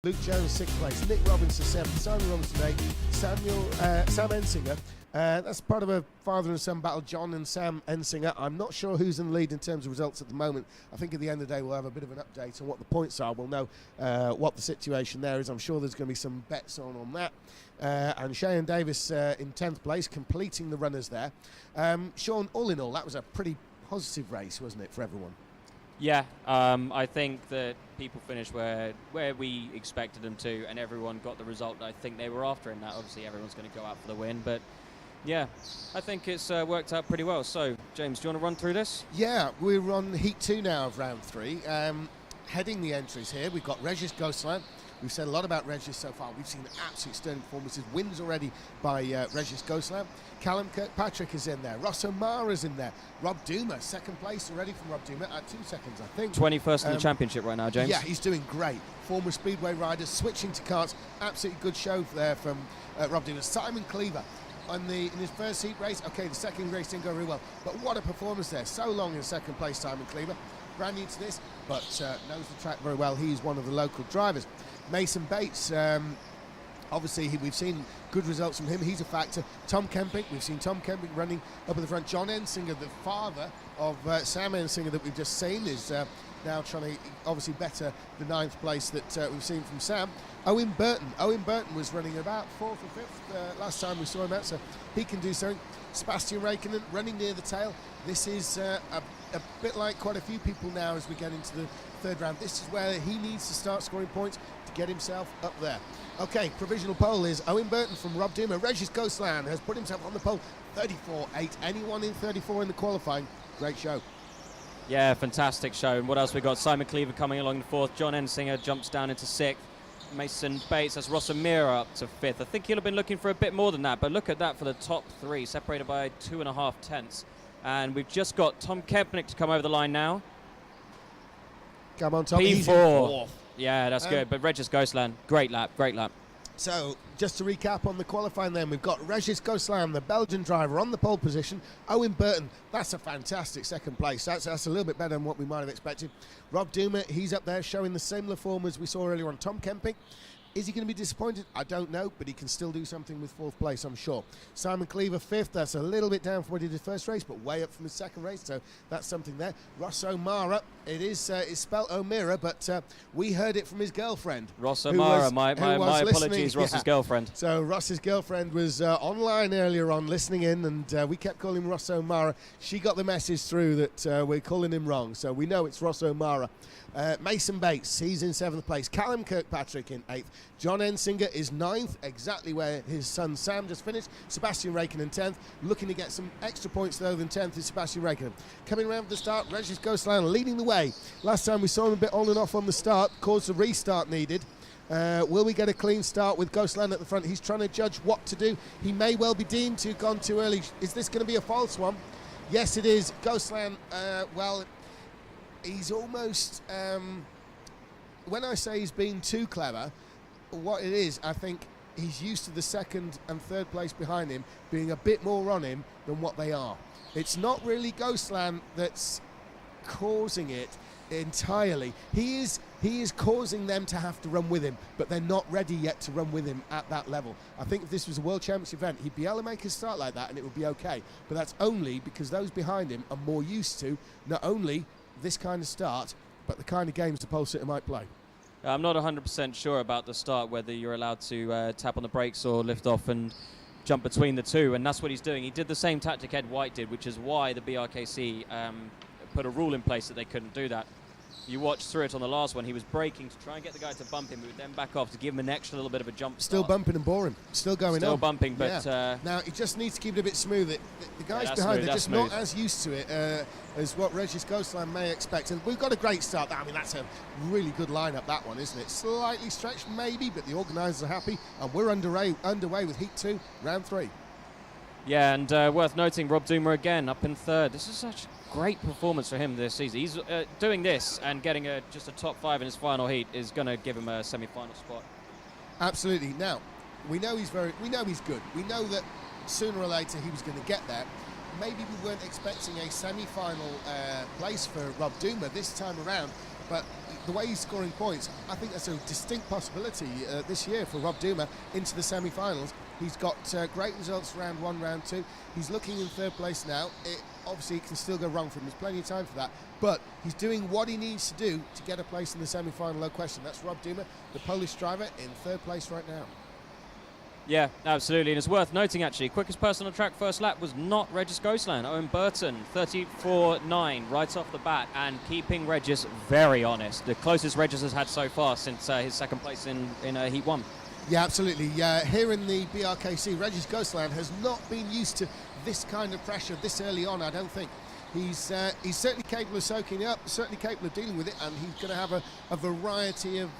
Luke Jones, 6th place. Nick Robinson, 7th. Simon Robinson, 8th. Sam Ensinger. That's part of a father and son battle, John and Sam Ensinger. I'm not sure who's in the lead in terms of results at the moment. I think at the end of the day we'll have a bit of an update on what the points are. We'll know what the situation there is. I'm sure there's going to be some bets on that. And Cheyenne Davis in 10th place, completing the runners there. Sean, all in all, that was a pretty positive race, wasn't it, for everyone? Yeah, I think that people finished where we expected them to, and everyone got the result that I think they were after in that. Obviously, everyone's going to go out for the win, but yeah, I think it's worked out pretty well. So, James, do you want to run through this? Yeah, we're on Heat 2 now of round 3. Heading the entries here, we've got Regis Ghostland. We've said a lot about Regis so far. We've seen absolute sterling performances. Wins already by Regis Ghostland. Callum Kirkpatrick is in there. Ross O'Mara's in there. Rob Duma, 2nd place already from Rob Duma at 2 seconds, I think. 21st in the championship right now, James. Yeah, he's doing great. Former Speedway rider, switching to karts. Absolutely good show there from Rob Duma. Simon Cleaver in his first heat race. Okay, the second race didn't go very well, but what a performance there. So long in 2nd place, Simon Cleaver. Brand new to this, but knows the track very well. He's one of the local drivers. Mason Bates, obviously we've seen good results from him. He's a factor. Tom Kemping, we've seen Tom Kemping running up at the front. John Ensinger, the father of Sam Ensinger that we've just seen, is now trying to obviously better the 9th place that we've seen from Sam. Owen Burton was running about 4th or 5th last time we saw him out, so he can do something. Sebastian Räikkönen running near the tail. This is a bit like quite a few people now as we get into the 3rd round. This is where he needs to start scoring points to get himself up there. Okay, provisional pole is Owen Burton from Rob Duma. Regis Ghostland has put himself on the pole, 34.8. Anyone in 34 in the qualifying, great show. Yeah, fantastic show. And what else we got? Simon Cleaver coming along in 4th. John Ensinger jumps down into 6th. Mason Bates, that's Ross O'Mara up to 5th. I think he'll have been looking for a bit more than that, but look at that for the top 3, separated by 2.5 tenths. And we've just got Tom Kempnick to come over the line now. Come on, Tom. P4. Yeah, that's good. But Regis Ghostland, great lap, great lap. So, just to recap on the qualifying then, we've got Regis Ghostland, the Belgian driver, on the pole position. Owen Burton, that's a fantastic 2nd place. That's a little bit better than what we might have expected. Rob Duma, he's up there showing the similar form as we saw earlier on. Tom Kemping, is he going to be disappointed? I don't know, but he can still do something with 4th place, I'm sure. Simon Cleaver, 5th. That's a little bit down from what he did first race, but way up from his 2nd race, so that's something there. Ross O'Mara, it's spelled O'Meara, but we heard it from his girlfriend. Ross O'Mara, my apologies, Ross's girlfriend. So Ross's girlfriend was online earlier on listening in, and we kept calling him Ross O'Mara. She got the message through that we're calling him wrong, so we know it's Ross O'Mara. Mason Bates, he's in 7th place. Callum Kirkpatrick in 8th. John Ensinger is 9th, exactly where his son Sam just finished. Sebastian Räikkönen 10th. Looking to get some extra points though than 10th is Sebastian Räikkönen. Coming around for the start, Regis Ghostland leading the way. Last time we saw him a bit on and off on the start, caused a restart needed. Will we get a clean start with Ghostland at the front? He's trying to judge what to do. He may well be deemed to have gone too early. Is this going to be a false one? Yes, it is. Ghostland, well, he's almost, when I say he's been too clever, what it is, I think he's used to the 2nd and 3rd place behind him being a bit more on him than what they are. It's not really Ghostland that's causing it entirely. He is causing them to have to run with him, but they're not ready yet to run with him at that level. I think if this was a World Championship event, he'd be able to make a start like that and it would be okay, but that's only because those behind him are more used to not only this kind of start, but the kind of games the pole sitter might play. I'm not 100% sure about the start, whether you're allowed to tap on the brakes or lift off and jump between the two, and that's what he's doing. He did the same tactic Ed White did, which is why the BRKC put a rule in place that they couldn't do that. You watched through it on the last one. He was braking to try and get the guy to bump him, but then back off to give him an extra little bit of a jump Still start. bumping and boring. Still going on. Still bumping, but... Yeah. Now, he just needs to keep it a bit smooth. The guys behind, smooth, they're just smooth. not as used to it as what Regis Ghostland may expect. And we've got a great start. I mean, that's a really good lineup, that one, isn't it? Slightly stretched, maybe, but the organisers are happy. And we're underway with Heat 2, round 3. Yeah, and worth noting, Rob Duma again up in 3rd. This is such great performance for him this season. He's doing this and getting just a top 5 in his final heat is going to give him a semi-final spot. Absolutely. Now, we know he's good. We know that sooner or later he was going to get there. Maybe we weren't expecting a semi-final place for Rob Duma this time around, but the way he's scoring points, I think that's a distinct possibility this year for Rob Duma into the semi-finals. He's got great results round 1, round 2. He's looking in 3rd place now. Obviously, it can still go wrong for him. There's plenty of time for that. But he's doing what he needs to do to get a place in the semi-final, no question. That's Rob Duma, the Polish driver, in 3rd place right now. Yeah, absolutely. And it's worth noting, actually, quickest person on track first lap was not Regis Ghoslan. Owen Burton, 34.9 right off the bat, and keeping Regis very honest. The closest Regis has had so far since his 2nd place in Heat 1. Yeah, absolutely. Here in the BRKC, Regis Ghoslan has not been used to this kind of pressure this early on, I don't think. He's certainly capable of soaking it up, certainly capable of dealing with it, and he's going to have a variety of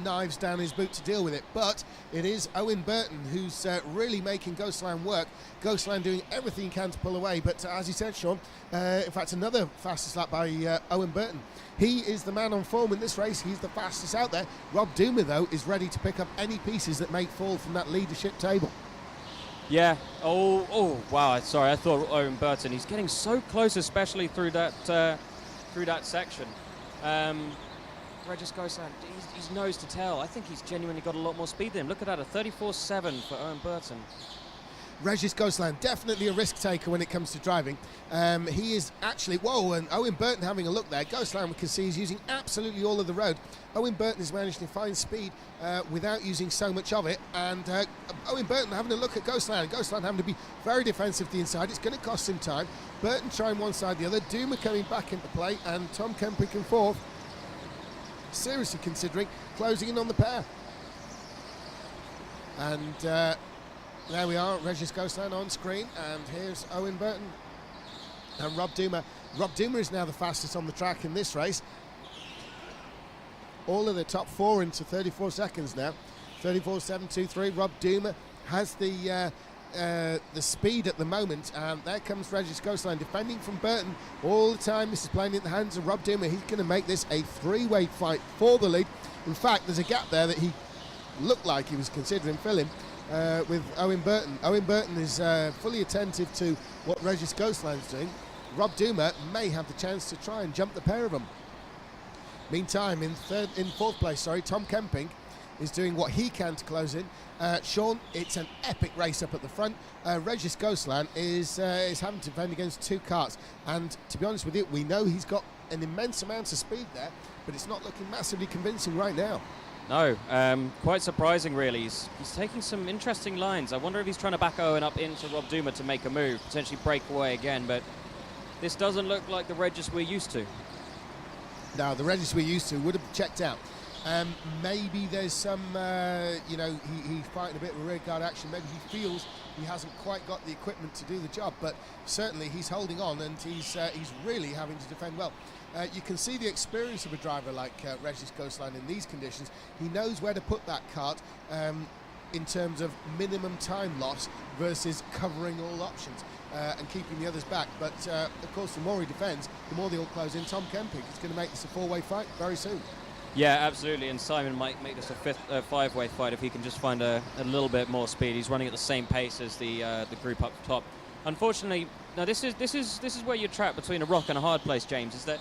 knives down his boot to deal with it. But it is Owen Burton who's really making Ghoslan work. Ghoslan doing everything he can to pull away, but as you said, Sean, in fact, another fastest lap by Owen Burton. He is the man on form in this race. He's the fastest out there. Rob Duma, though, is ready to pick up any pieces that may fall from that leadership table. Yeah. Oh, wow. Sorry, I thought Owen Burton. He's getting so close, especially through that section. Regis Ghoslan, he's nose to tail. I think he's genuinely got a lot more speed than him. Look at that, a 34.7 for Owen Burton. Regis Ghoslan, definitely a risk taker when it comes to driving. He is actually, and Owen Burton having a look there. Ghoslan, we can see, is using absolutely all of the road. Owen Burton is managing to find speed without using so much of it. And Owen Burton having a look at Ghoslan. Ghoslan having to be very defensive to the inside. It's going to cost him time. Burton trying one side the other. Duma coming back into play. And Tom Kemping in 4th. Seriously considering closing in on the pair. And there we are, Regis Ghoslan on screen, and here's Owen Burton and Rob Duma. Rob Duma is now the fastest on the track in this race. All of the top 4 into 34 seconds now. 34.723. Rob Duma has the speed at the moment, and there comes Regis Ghoslan defending from Burton all the time. This is playing in the hands of Rob Duma. He's going to make this a 3-way fight for the lead. In fact, there's a gap there that he looked like he was considering filling with Owen Burton. Owen Burton is fully attentive to what Regis Ghoslan's doing. Rob Duma may have the chance to try and jump the pair of them. Meantime, in 4th place, Tom Kemping is doing what he can to close in. Sean, it's an epic race up at the front. Regis Ghoslan is having to defend against 2 karts, and to be honest with you, we know he's got an immense amount of speed there, but it's not looking massively convincing right now. No, quite surprising, really. He's taking some interesting lines. I wonder if he's trying to back Owen up into Rob Duma to make a move, potentially break away again, but this doesn't look like the Regis we're used to. No, the Regis we're used to would have checked out. Maybe there's some, he's fighting a bit of rear guard action. Maybe he feels he hasn't quite got the equipment to do the job, but certainly he's holding on, and he's really having to defend well. You can see the experience of a driver like Regis Ghoslan in these conditions. He knows where to put that kart in terms of minimum time loss versus covering all options and keeping the others back. But of course, the more he defends, the more they all close in. Tom Kemping is going to make this a 4-way fight very soon. Yeah, absolutely, and Simon might make this a 5-way fight if he can just find a little bit more speed. He's running at the same pace as the group up top. Unfortunately, now this is where you're trapped between a rock and a hard place, James. Is that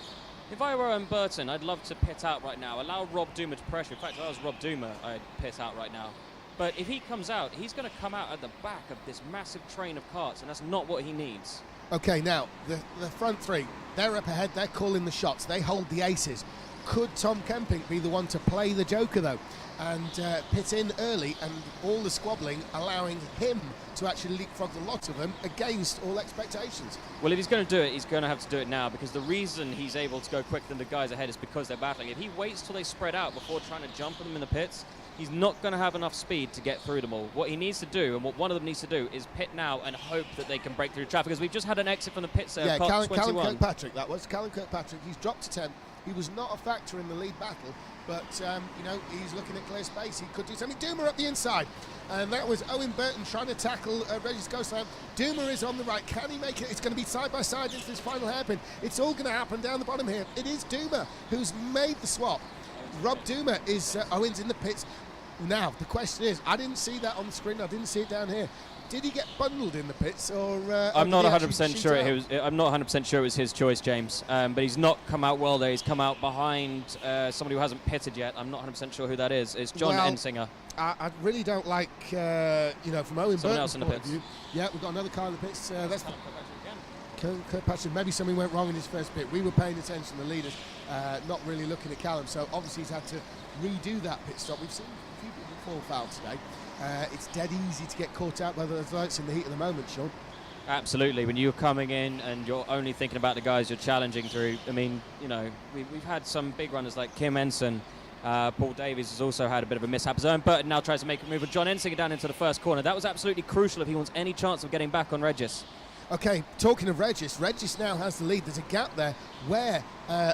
if I were Owen Burton, I'd love to pit out right now, allow Rob Duma to pressure. In fact, if I was Rob Duma, I'd pit out right now. But if he comes out, he's going to come out at the back of this massive train of karts, and that's not what he needs. Okay, now the front 3, they're up ahead. They're calling the shots. They hold the aces. Could Tom Kemping be the one to play the joker, though, and pit in early, and all the squabbling allowing him to actually leapfrog a lot of them against all expectations? Well, if he's going to do it, he's going to have to do it now, because the reason he's able to go quicker than the guys ahead is because they're battling. If he waits till they spread out before trying to jump them in the pits, he's not going to have enough speed to get through them all. What he needs to do, and what one of them needs to do, is pit now and hope that they can break through traffic, because we've just had an exit from the pits there. Yeah, Callum Kirkpatrick, that was. Callum Kirkpatrick, he's dropped to 10. He was not a factor in the lead battle, but, he's looking at clear space. He could do something. Duma up the inside. And that was Owen Burton trying to tackle Regis Ghoslan. Duma is on the right. Can he make it? It's going to be side by side into this final hairpin. It's all going to happen down the bottom here. It is Duma who's made the swap. Rob Duma is Owen's in the pits. Now, the question is, I didn't see that on the screen. I didn't see it down here. Did he get bundled in the pits, or? I'm not did he actually 100% shoot sure. out? I'm not 100% sure it was his choice, James. But he's not come out well there. He's come out behind somebody who hasn't pitted yet. I'm not 100% sure who that is. It's John Ensinger. I really don't like, from Owen Someone Burton's else in the point of pits. view. Yeah, we've got another car in the pits. That's Kirkpatrick. Maybe something went wrong in his first pit. We were paying attention to the leaders, not really looking at Callum. So obviously he's had to redo that pit stop. We've seen a few people fall foul today. It's dead easy to get caught out by those lights in the heat of the moment, Sean. Absolutely. When you're coming in and you're only thinking about the guys you're challenging through, I mean, we've had some big runners like Kim Ensign. Paul Davies has also had a bit of a mishap. Owen Burton now tries to make a move with John Ensinger down into the first corner. That was absolutely crucial if he wants any chance of getting back on Regis. Okay, talking of Regis now has the lead. There's a gap there where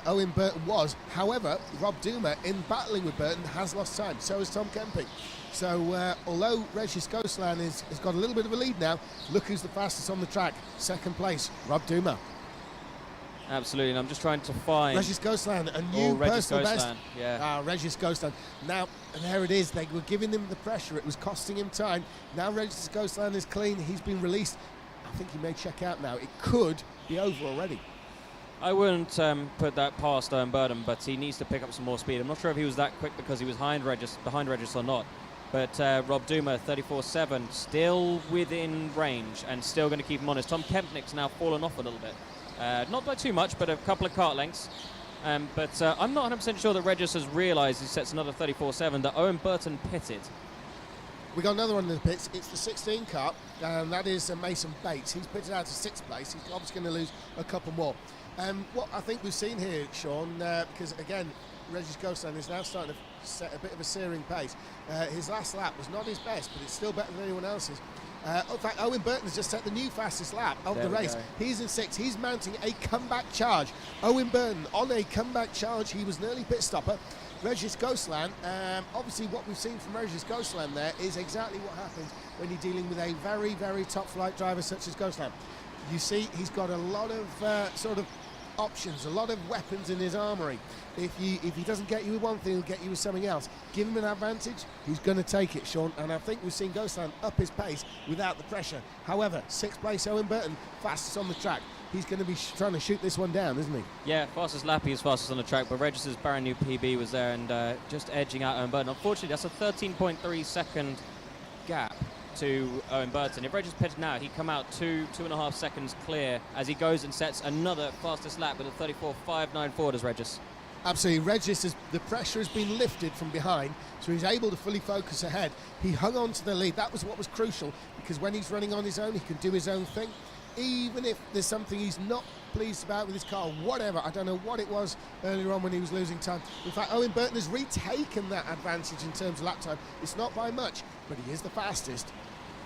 Owen Burton was. However, Rob Duma, in battling with Burton, has lost time. So has Tom Kemping. So although Regis Ghostland has got a little bit of a lead now, look who's the fastest on the track. Second place, Rob Duma. Absolutely, and I'm just trying to find... Regis Ghostland, a new personal best. Yeah. Regis Ghostland. Now, there it is. They were giving him the pressure. It was costing him time. Now Regis Ghostland is clean. He's been released. I think he may check out now. It could be over already. I wouldn't put that past Owen Burton, but he needs to pick up some more speed. I'm not sure if he was that quick because he was behind Regis or not. But Rob Duma, 34.7, still within range and still going to keep him honest. Tom Kempnick's now fallen off a little bit. Not by too much, but a couple of kart lengths. But I'm not 100% sure that Regis has realised he sets another 34.7, that Owen Burton pitted. We got another one in the pits. It's the 16 car, and that is Mason Bates. He's pitted out to 6th place. He's obviously going to lose a couple more. What I think we've seen here, Sean, because again, Regis Ghostland is now starting to set a bit of a searing pace. His last lap was not his best, but it's still better than anyone else's. In fact, Owen Burton has just set the new fastest lap of the race. He's in 6th. He's mounting a comeback charge. Owen Burton on a comeback charge. He was an early pit stopper. Regis Ghostland, obviously what we've seen from Regis Ghostland there is exactly what happens when you're dealing with a very, very top flight driver such as Ghostland. You see, he's got a lot of sort of options, a lot of weapons in his armoury. If he doesn't get you with one thing, he'll get you with something else. Give him an advantage, he's going to take it, Sean. And I think we've seen Ghostland up his pace without the pressure. However, 6th place Owen Burton, fastest on the track. He's going to be trying to shoot this one down, isn't he? Yeah, fastest lap, he's fastest on the track, but Regis's brand new PB was there and just edging out Owen Burton. Unfortunately, that's a 13.3 second gap to Owen Burton. If Regis pitted now, he'd come out 2.5 seconds clear as he goes and sets another fastest lap with a 34.594 does Regis. Absolutely. Regis, the pressure has been lifted from behind, so he's able to fully focus ahead. He hung on to the lead. That was what was crucial, because when he's running on his own, he can do his own thing. Even if there's something he's not pleased about with his car, whatever, I don't know what it was earlier on when he was losing time. In fact, Owen Burton has retaken that advantage in terms of lap time. It's not by much, but he is the fastest.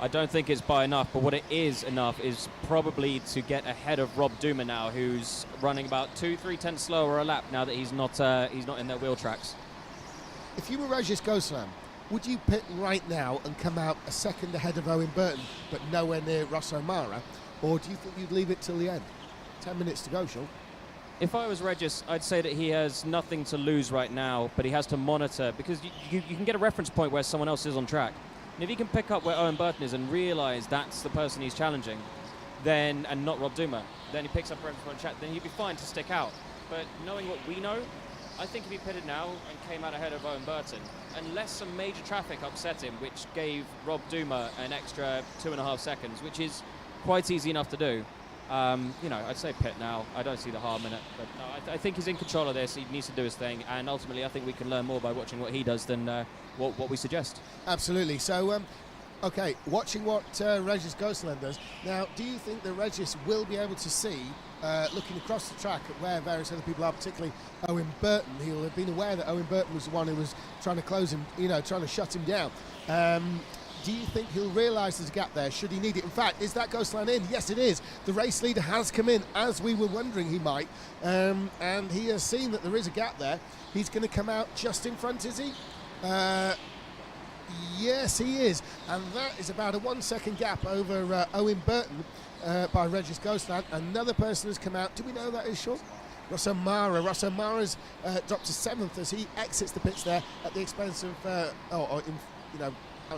I don't think it's by enough, but what it is enough is probably to get ahead of Rob Duma now, who's running about 2-3 tenths slower a lap now that he's not in their wheel tracks. If you were Regis Ghostland, would you pit right now and come out a second ahead of Owen Burton, but nowhere near Ross O'Mara? Or do you think you'd leave it till the end? 10 minutes to go, Sean. If I was Regis, I'd say that he has nothing to lose right now, but he has to monitor, because you can get a reference point where someone else is on track. And if he can pick up where Owen Burton is and realise that's the person he's challenging, then, and not Rob Duma, then he picks up a reference point on track, then he'd be fine to stick out. But knowing what we know, I think if he pitted now and came out ahead of Owen Burton, unless some major traffic upset him, which gave Rob Duma an extra 2.5 seconds, which is quite easy enough to do. I'd say pit now. I don't see the harm in it. But no, I think he's in control of this. He needs to do his thing. And ultimately, I think we can learn more by watching what he does than what we suggest. Absolutely. So, okay, watching what Regis Ghostland does. Now, do you think that Regis will be able to see, looking across the track at where various other people are, particularly Owen Burton? He'll have been aware that Owen Burton was the one who was trying to close him, trying to shut him down. Do you think he'll realise there's a gap there, should he need it? In fact, is that Ghostland in? Yes, it is. The race leader has come in, as we were wondering he might, and he has seen that there is a gap there. He's going to come out just in front, is he? Yes, he is. And that is about a 1 second gap over Owen Burton by Regis Ghostland. Another person has come out. Do we know who that is, Sean? Rosso Mara's dropped to 7th as he exits the pits there at the expense of,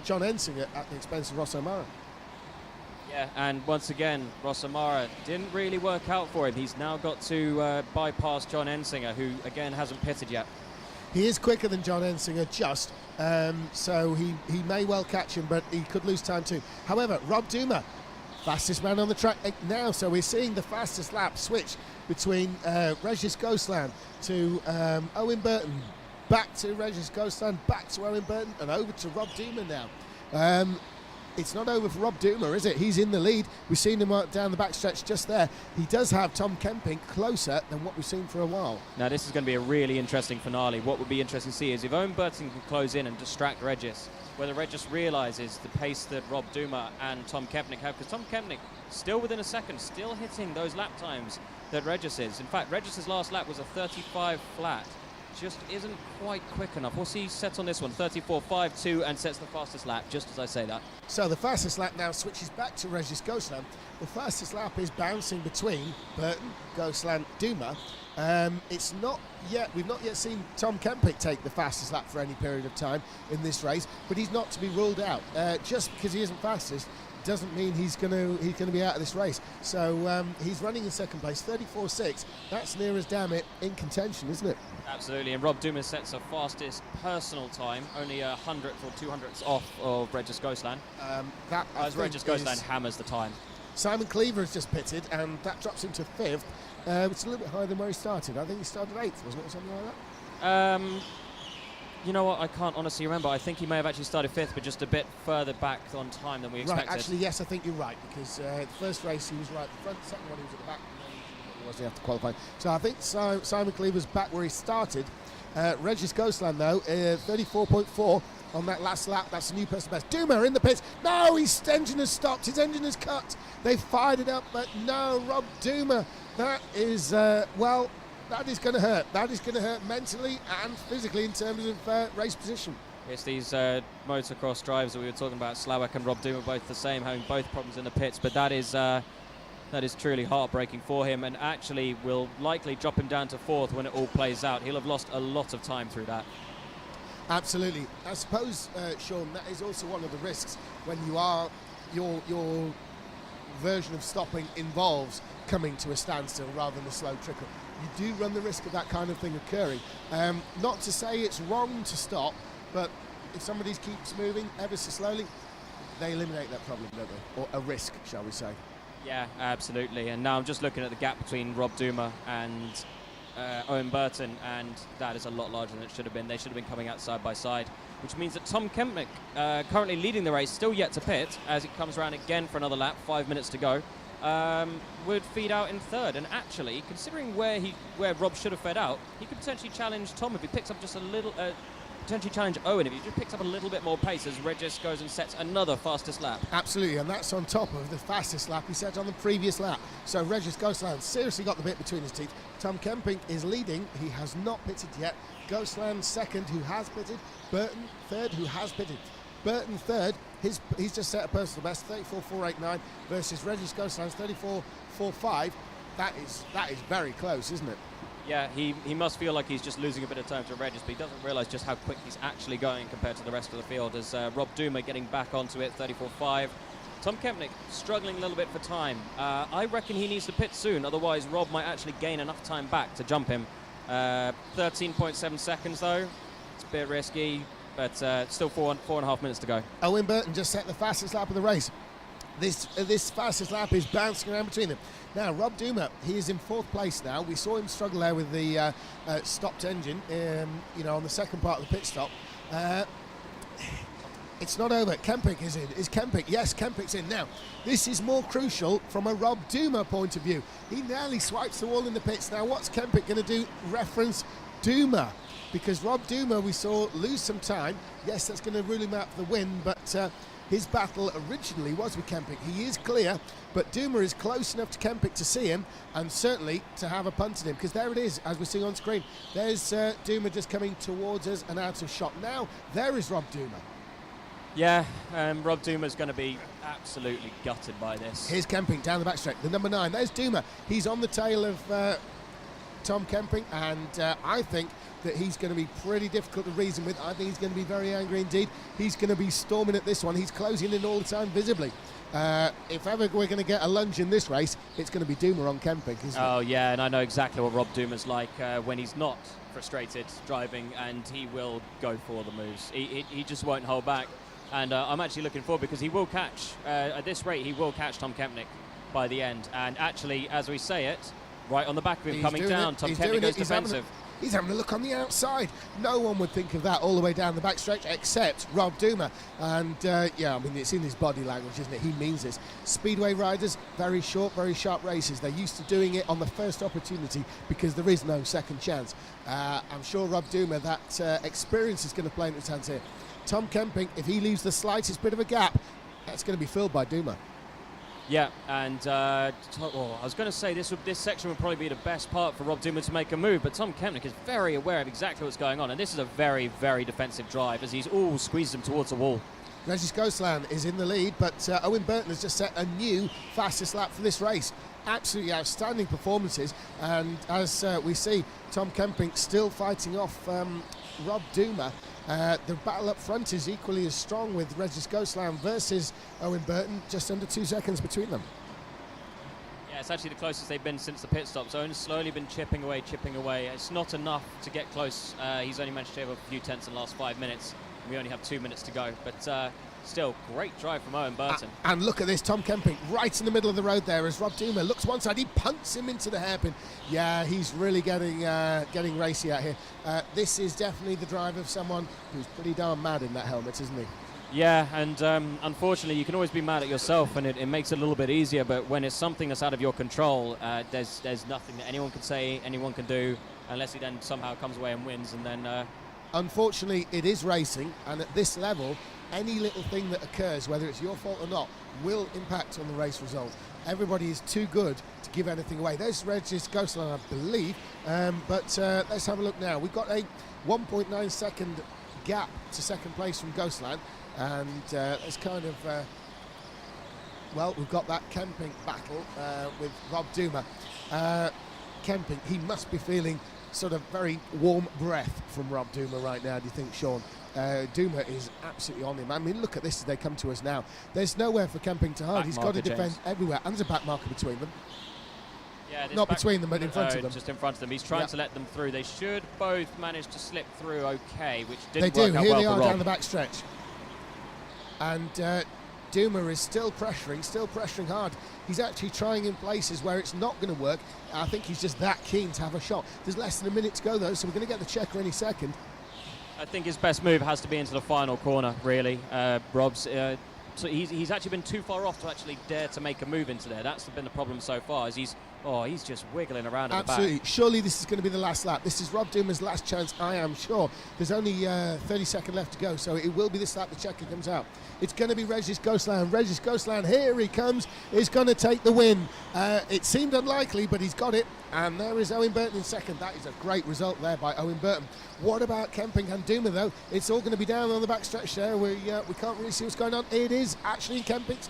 John Ensinger at the expense of Rosso Mara. Yeah, and once again, Rosso Mara didn't really work out for him. He's now got to bypass John Ensinger, who again hasn't pitted yet. He is quicker than John Ensinger, so he may well catch him, but he could lose time too. However, Rob Duma, fastest man on the track now, so we're seeing the fastest lap switch between Regis Ghostland to Owen Burton, back to Regis Ghostland, back to Owen Burton, and over to Rob Duma now. It's not over for Rob Duma, is it? He's in the lead. We've seen him down the backstretch just there. He does have Tom Kemping closer than what we've seen for a while. Now, this is going to be a really interesting finale. What would be interesting to see is if Owen Burton can close in and distract Regis, whether Regis realises the pace that Rob Duma and Tom Kempnick have, because Tom Kempnick still within a second, still hitting those lap times that Regis is. In fact, Regis's last lap was a 35 flat. Just isn't quite quick enough. What's he set on this one? 34.52 and sets the fastest lap, just as I say that. So the fastest lap now switches back to Regis Ghostland. The fastest lap is bouncing between Burton, Ghostland, Duma. It's not yet, we've not yet seen Tom Kempnick take the fastest lap for any period of time in this race, but he's not to be ruled out. Just because he isn't fastest doesn't mean he's going to be out of this race. So he's running in second place, 34.6. That's near as damn it in contention, isn't it? Absolutely, and Rob Duma sets a fastest personal time, only 100th or 200ths off of Regis Ghostland. As Regis Ghostland hammers the time. Simon Cleaver has just pitted, and that drops him to 5th. It's a little bit higher than where he started. I think he started 8th, wasn't it, or something like that? You know what, I can't honestly remember. I think he may have actually started 5th, but just a bit further back on time than we expected. Right, actually, yes, I think you're right, because the first race he was right at the front, the second one he was at the back, and then he after qualifying. So I think Simon Cleaver's back where he started. Regis Ghostland, though, 34.4 on that last lap. That's a new personal best. Duma in the pits. No, his engine has stopped. His engine has cut. They've fired it up, but no, Rob Duma. That is, that is going to hurt. That is going to hurt mentally and physically in terms of race position. It's these motocross drivers that we were talking about, Slawek and Rob Duma, both the same, having both problems in the pits, but that is truly heartbreaking for him, and actually will likely drop him down to 4th when it all plays out. He'll have lost a lot of time through that. Absolutely. I suppose, Sean, that is also one of the risks when you are your version of stopping involves coming to a standstill rather than a slow trickle. You do run the risk of that kind of thing occurring. Not to say it's wrong to stop, but if somebody keeps moving ever so slowly, they eliminate that problem, don't they? Or a risk, shall we say. Yeah, absolutely. And now I'm just looking at the gap between Rob Duma and Owen Burton, and that is a lot larger than it should have been. They should have been coming out side by side, which means that Tom Kempnick, currently leading the race, still yet to pit, as it comes around again for another lap, 5 minutes to go, would feed out in 3rd. And actually, considering where Rob should have fed out, he could potentially challenge Tom if he picks up just a little, potentially challenge Owen if he just picks up a little bit more pace as Regis goes and sets another fastest lap. Absolutely, and that's on top of the fastest lap he set on the previous lap. So Regis Ghostland seriously got the bit between his teeth. Tom Kemping is leading. He has not pitted yet. Ghostland 2nd, who has pitted. Burton 3rd, who has pitted. Burton 3rd, he's just set a personal best, 34.489 versus Regis Ghostland's 34.45. That is very close, isn't it? Yeah, he must feel like he's just losing a bit of time to Regis, but he doesn't realise just how quick he's actually going compared to the rest of the field, as Rob Duma getting back onto it, 34.5. Tom Kempnick struggling a little bit for time. I reckon he needs to pit soon, otherwise Rob might actually gain enough time back to jump him. 13.7 seconds though, it's a bit risky, but still 4.5 minutes to go. Owen Burton just set the fastest lap of the race. This fastest lap is bouncing around between them. Now, Rob Duma, he is in 4th place now. We saw him struggle there with the stopped engine, on the second part of the pit stop. It's not over. Kemping is in. Is Kemping? Yes, Kemping's in. Now, this is more crucial from a Rob Duma point of view. He nearly swipes the wall in the pits. Now, what's Kemping going to do? Reference Duma. Because Rob Duma, we saw lose some time. Yes, that's going to rule him out for the win, but his battle originally was with Kemping. He is clear, but Duma is close enough to Kemping to see him and certainly to have a punt at him, because there it is, as we're seeing on screen. There's Duma just coming towards us and out of shot. Now, there is Rob Duma. Yeah, Rob Duma's going to be absolutely gutted by this. Here's Kemping down the backstretch, the number 9. There's Duma. He's on the tail of Tom Kemping, and I think that he's going to be pretty difficult to reason with. I think he's going to be very angry indeed. He's going to be storming at this one. He's closing in all the time visibly. If ever we're going to get a lunge in this race, it's going to be Duma on Kemping, isn't it? Oh, yeah, and I know exactly what Rob Duma's like when he's not frustrated driving, and he will go for the moves. He just won't hold back. And I'm actually looking forward, because he will catch, at this rate, he will catch Tom Kempnick by the end. And actually, as we say it, right on the back of him, coming down, Tom Kempnick goes defensive. He's having a look on the outside. No one would think of that all the way down the backstretch except Rob Duma. And yeah, I mean, it's in his body language, isn't it? He means this. Speedway riders, very short, very sharp races. They're used to doing it on the first opportunity because there is no second chance. I'm sure Rob Duma, that experience is going to play in his hands here. Tom Kemping, if he leaves the slightest bit of a gap, that's going to be filled by Duma. Yeah, and I was going to say this section would probably be the best part for Rob Duma to make a move, but Tom Kempnick is very aware of exactly what's going on, and this is a very, very defensive drive as he's all squeezed him towards the wall. Regis Ghostland is in the lead, but Owen Burton has just set a new fastest lap for this race. Absolutely outstanding performances, and as we see, Tom Kemping still fighting off Rob Duma. The battle up front is equally as strong with Regis Ghostland versus Owen Burton, just under 2 seconds between them. Yeah, it's actually the closest they've been since the pit stops. Owen's slowly been chipping away. It's not enough to get close. He's only managed to have a few tenths in the last 5 minutes. We only have 2 minutes to go, but still, great drive from Owen Burton. And look at this, Tom Kemping right in the middle of the road there as Rob Duma looks one side, he punts him into the hairpin. Yeah, he's really getting racy out here. This is definitely the drive of someone who's pretty darn mad in that helmet, isn't he? Yeah, and unfortunately, you can always be mad at yourself, and it makes it a little bit easier, but when it's something that's out of your control, there's nothing that anyone can say, anyone can do, unless he then somehow comes away and wins, and then... Unfortunately, it is racing, and at this level, any little thing that occurs, whether it's your fault or not, will impact on the race result. Everybody is too good to give anything away. There's Regis Ghostland, I believe, but let's have a look now. We've got a 1.9 second gap to second place from Ghostland, and it's kind of, well, we've got that Kemping battle with Rob Duma. Kemping, he must be feeling sort of very warm breath from Rob Duma right now, do you think, Sean? Duma is absolutely on him. I mean, look at this as they come to us now. There's nowhere for Kemping to hide. He's got to defend everywhere, and there's a back marker between them. Yeah, not between them, but in front of them. Just in front of them. He's trying to let them through. They should both manage to slip through okay, which they didn't do. work out Here well they are for Rob. down the back stretch. And Duma is still pressuring hard. He's actually trying in places where it's not going to work. I think he's just that keen to have a shot. There's less than a minute to go, though, so we're going to get the checker any second. I think his best move has to be into the final corner, really, Rob's. So he's actually been too far off to actually dare to make a move into there. That's been the problem so far, is he's just wiggling around at the back. Absolutely. Surely this is going to be the last lap. This is Rob Duma's last chance, I am sure. There's only 30 seconds left to go, so it will be this lap the checker comes out. It's going to be Regis Ghostland. Regis Ghostland, here he comes, is going to take the win. It seemed unlikely, but he's got it. And there is Owen Burton in second. That is a great result there by Owen Burton. What about Kemping and Duma, though? It's all going to be down on the backstretch there. We can't really see what's going on. It is actually in Kemping's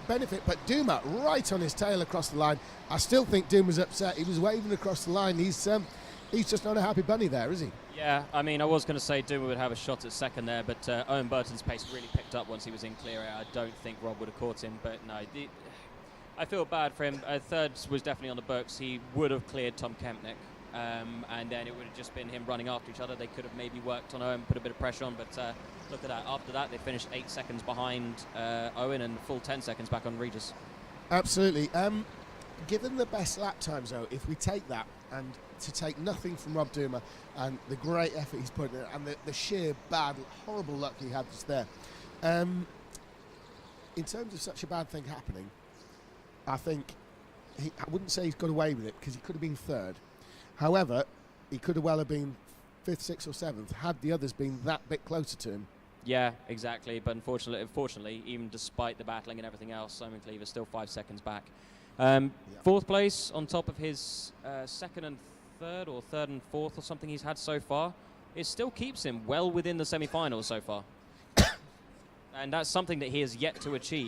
benefit, but Duma right on his tail across the line. I still think Duma's upset. He was waving across the line. He's just not a happy bunny there, is he? Yeah, I mean, I was going to say Duma would have a shot at second there, but Owen Burton's pace really picked up once he was in clear air. I don't think Rob would have caught him, but no, I feel bad for him. Third was definitely on the books. He would have cleared Tom Kempnick, and then it would have just been him running after each other. They could have maybe worked on Owen, put a bit of pressure on, but look at that. After that, they finished 8 seconds behind Owen and full 10 seconds back on Regis. Absolutely. Given the best lap times, though, if we take that and to take nothing from Rob Duma and the great effort he's put in and the sheer bad, horrible luck he had just there, in terms of such a bad thing happening, I think I wouldn't say he's got away with it because he could have been third. However, he could have well have been 5th, 6th or 7th had the others been that bit closer to him. Yeah, exactly. But unfortunately, even despite the battling and everything else, Simon Cleaver's still 5 seconds back. Fourth place on top of his second and third, or third and fourth or something he's had so far. It still keeps him well within the semi-finals so far. And that's something that he has yet to achieve.